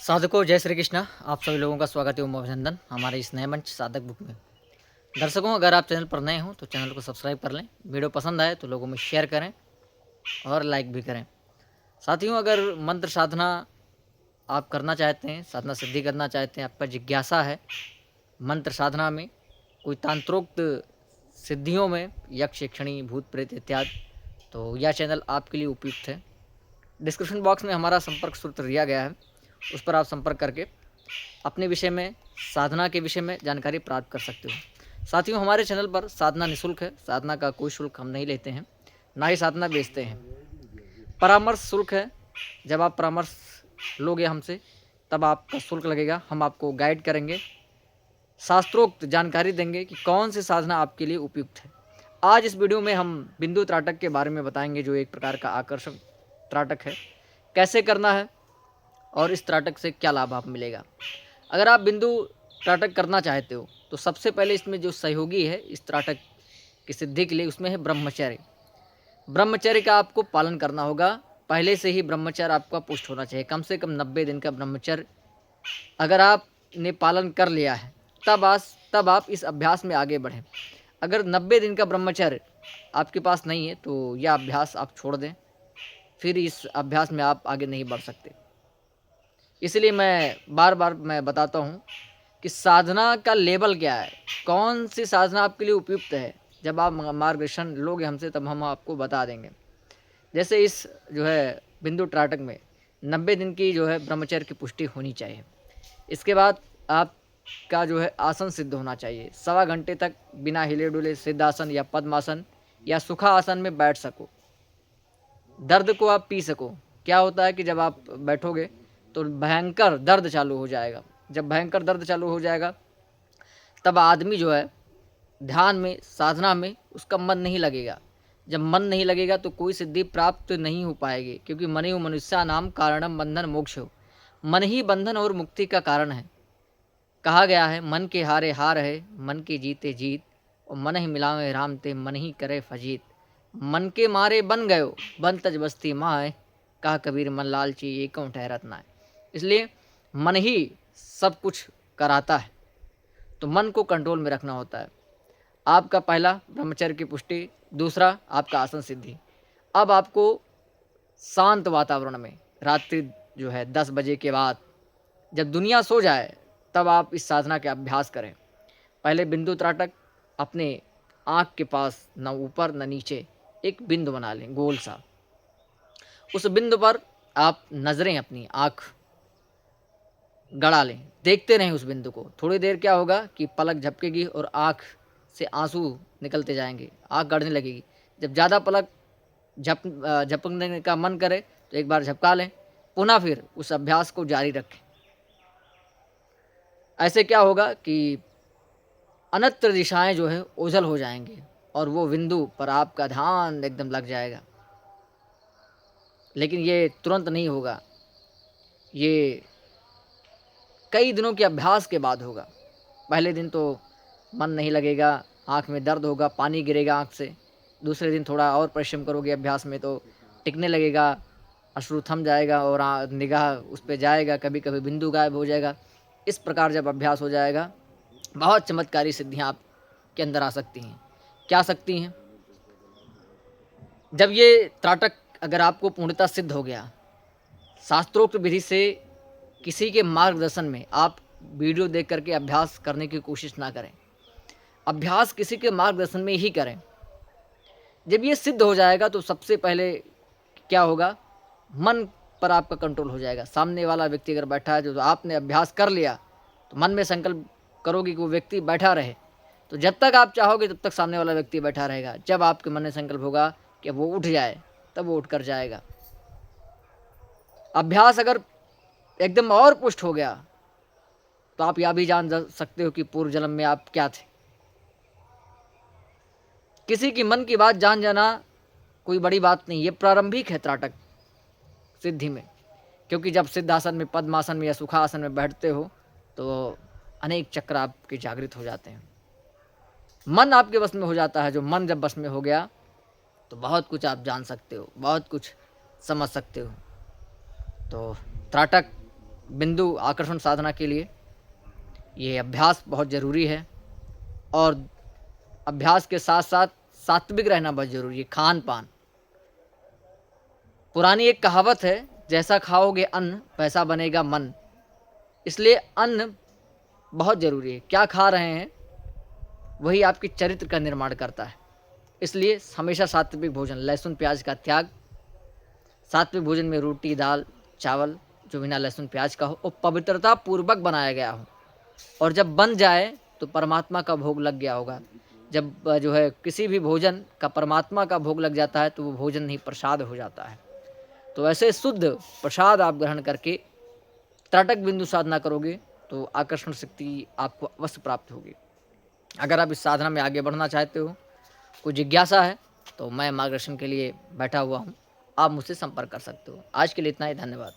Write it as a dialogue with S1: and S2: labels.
S1: साधकों जय श्री कृष्णा। आप सभी लोगों का स्वागत एवं अभिनंदन हमारे इस नए मंच साधक बुक में। दर्शकों, अगर आप चैनल पर नए हो तो चैनल को सब्सक्राइब कर लें। वीडियो पसंद आए तो लोगों में शेयर करें और लाइक भी करें। साथियों, अगर मंत्र साधना आप करना चाहते हैं, साधना सिद्धि करना चाहते हैं, आपका जिज्ञासा है मंत्र साधना में, कोई तंत्रोक्त सिद्धियों में, यक्ष यक्षिणी भूत प्रेत इत्यादि, तो यह चैनल आपके लिए उपयुक्त है। डिस्क्रिप्शन बॉक्स में हमारा संपर्क सूत्र दिया गया है, उस पर आप संपर्क करके अपने विषय में, साधना के विषय में जानकारी प्राप्त कर सकते हो। साथियों, हमारे चैनल पर साधना निःशुल्क है। साधना का कोई शुल्क हम नहीं लेते हैं, ना ही साधना बेचते हैं। परामर्श शुल्क है। जब आप परामर्श लोगे हमसे तब आपका शुल्क लगेगा। हम आपको गाइड करेंगे, शास्त्रोक्त जानकारी देंगे कि कौन सी साधना आपके लिए उपयुक्त है। आज इस वीडियो में हम बिंदु त्राटक के बारे में बताएंगे, जो एक प्रकार का आकर्षक त्राटक है। कैसे करना है और इस त्राटक से क्या लाभ आप मिलेगा। अगर आप बिंदु त्राटक करना चाहते हो तो सबसे पहले इसमें जो सहयोगी है इस त्राटक की सिद्धि के लिए, उसमें है ब्रह्मचर्य। ब्रह्मचर्य का आपको पालन करना होगा। पहले से ही ब्रह्मचर्य आपका पुष्ट होना चाहिए। कम से कम 90 दिन का ब्रह्मचर्य अगर आपने पालन कर लिया है तब आप इस अभ्यास में आगे बढ़ें। अगर 90 दिन का ब्रह्मचर्य आपके पास नहीं है तो यह अभ्यास आप छोड़ दें, फिर इस अभ्यास में आप आगे नहीं बढ़ सकते। इसलिए मैं बार बार बताता हूँ कि साधना का लेवल क्या है, कौन सी साधना आपके लिए उपयुक्त है। जब आप मार्गदर्शन लोगे हमसे तब हम आपको बता देंगे। जैसे इस जो है बिंदु त्राटक में 90 दिन की जो है ब्रह्मचर्य की पुष्टि होनी चाहिए। इसके बाद आपका जो है आसन सिद्ध होना चाहिए। 1.25 घंटे तक बिना हिले डुले सिद्धासन या पद्मासन या सुखासन में बैठ सको। दर्द को आप पी सको। क्या होता है कि जब आप बैठोगे तो भयंकर दर्द चालू हो जाएगा। जब भयंकर दर्द चालू हो जाएगा तब आदमी जो है ध्यान में, साधना में उसका मन नहीं लगेगा। जब मन नहीं लगेगा तो कोई सिद्धि प्राप्त नहीं हो पाएगी, क्योंकि मन ही मनुष्या नाम कारणम बंधन मोक्ष हो। मन ही बंधन और मुक्ति का कारण है। कहा गया है, मन के हारे हार है, मन के जीते जीत, और मन ही मिलावे राम ते, मन ही करे फजीत। मन के मारे बन गयो, बन तज बस्ती माए, कहा कबीर मन लालची ये क्यों ठहरत ना है। इसलिए मन ही सब कुछ कराता है, तो मन को कंट्रोल में रखना होता है। आपका पहला ब्रह्मचर्य की पुष्टि, दूसरा आपका आसन सिद्धि। अब आपको शांत वातावरण में रात्रि जो है 10 बजे के बाद, जब दुनिया सो जाए तब आप इस साधना के अभ्यास करें। पहले बिंदु त्राटक अपने आँख के पास न ऊपर न नीचे एक बिंदु बना लें, गोल सा। उस बिंदु पर आप नज़रें, अपनी आँख गड़ा लें, देखते रहें उस बिंदु को। थोड़ी देर क्या होगा कि पलक झपकेगी और आँख से आंसू निकलते जाएंगे, आँख गड़ने लगेगी। जब ज़्यादा पलक झपकने का मन करे तो एक बार झपका लें, पुनः फिर उस अभ्यास को जारी रखें। ऐसे क्या होगा कि अनंत दिशाएं जो है ओझल हो जाएंगे और वो बिंदु पर आपका ध्यान एकदम लग जाएगा। लेकिन ये तुरंत नहीं होगा, ये कई दिनों के अभ्यास के बाद होगा। पहले दिन तो मन नहीं लगेगा, आँख में दर्द होगा, पानी गिरेगा आँख से। दूसरे दिन थोड़ा और परिश्रम करोगे अभ्यास में तो टिकने लगेगा, अश्रु थम जाएगा और निगाह उस पर जाएगा, कभी कभी बिंदु गायब हो जाएगा। इस प्रकार जब अभ्यास हो जाएगा, बहुत चमत्कारी सिद्धियाँ आपके अंदर आ सकती हैं। क्या सकती हैं? जब ये त्राटक अगर आपको पूर्णतः सिद्ध हो गया, शास्त्रोक्त विधि से, किसी के मार्गदर्शन में आप वीडियो देख करके अभ्यास करने की कोशिश ना करें। अभ्यास किसी के मार्गदर्शन में ही करें। जब ये सिद्ध हो जाएगा तो सबसे पहले क्या होगा, मन पर आपका कंट्रोल हो जाएगा। सामने वाला व्यक्ति अगर बैठा है, जो आपने अभ्यास कर लिया, तो मन में संकल्प करोगे कि वो व्यक्ति बैठा रहे, तो जब तक आप चाहोगे तब तक सामने वाला व्यक्ति बैठा रहेगा। जब आपके मन में संकल्प होगा कि वो उठ जाए, तब वो उठ कर जाएगा। अभ्यास अगर एकदम और पुष्ट हो गया तो आप यह भी जान सकते हो कि पूर्व जन्म में आप क्या थे। किसी की मन की बात जान जाना कोई बड़ी बात नहीं, ये प्रारंभिक है त्राटक सिद्धि में। क्योंकि जब सिद्धासन में, पद्मासन में या सुखासन में बैठते हो तो अनेक चक्र आपके जागृत हो जाते हैं, मन आपके बस में हो जाता है। जो मन जब बस में हो गया तो बहुत कुछ आप जान सकते हो, बहुत कुछ समझ सकते हो। तो त्राटक बिंदु आकर्षण साधना के लिए ये अभ्यास बहुत ज़रूरी है, और अभ्यास के साथ साथ सात्विक रहना बहुत ज़रूरी है। खान पान, पुरानी एक कहावत है, जैसा खाओगे अन्न वैसा बनेगा मन। इसलिए अन्न बहुत ज़रूरी है। क्या खा रहे हैं वही आपके चरित्र का निर्माण करता है। इसलिए हमेशा सात्विक भोजन, लहसुन प्याज का त्याग। सात्विक भोजन में रोटी दाल चावल जो बिना लहसुन प्याज का हो और पवित्रता पूर्वक बनाया गया हो, और जब बन जाए तो परमात्मा का भोग लग गया होगा। जब जो है किसी भी भोजन का परमात्मा का भोग लग जाता है तो वो भोजन ही प्रसाद हो जाता है। तो ऐसे शुद्ध प्रसाद आप ग्रहण करके त्राटक बिंदु साधना करोगे तो आकर्षण शक्ति आपको अवश्य प्राप्त होगी। अगर आप इस साधना में आगे बढ़ना चाहते हो, कोई जिज्ञासा है, तो मैं मार्गदर्शन के लिए बैठा हुआ हूँ, आप मुझसे संपर्क कर सकते हो। आज के लिए इतना ही, धन्यवाद।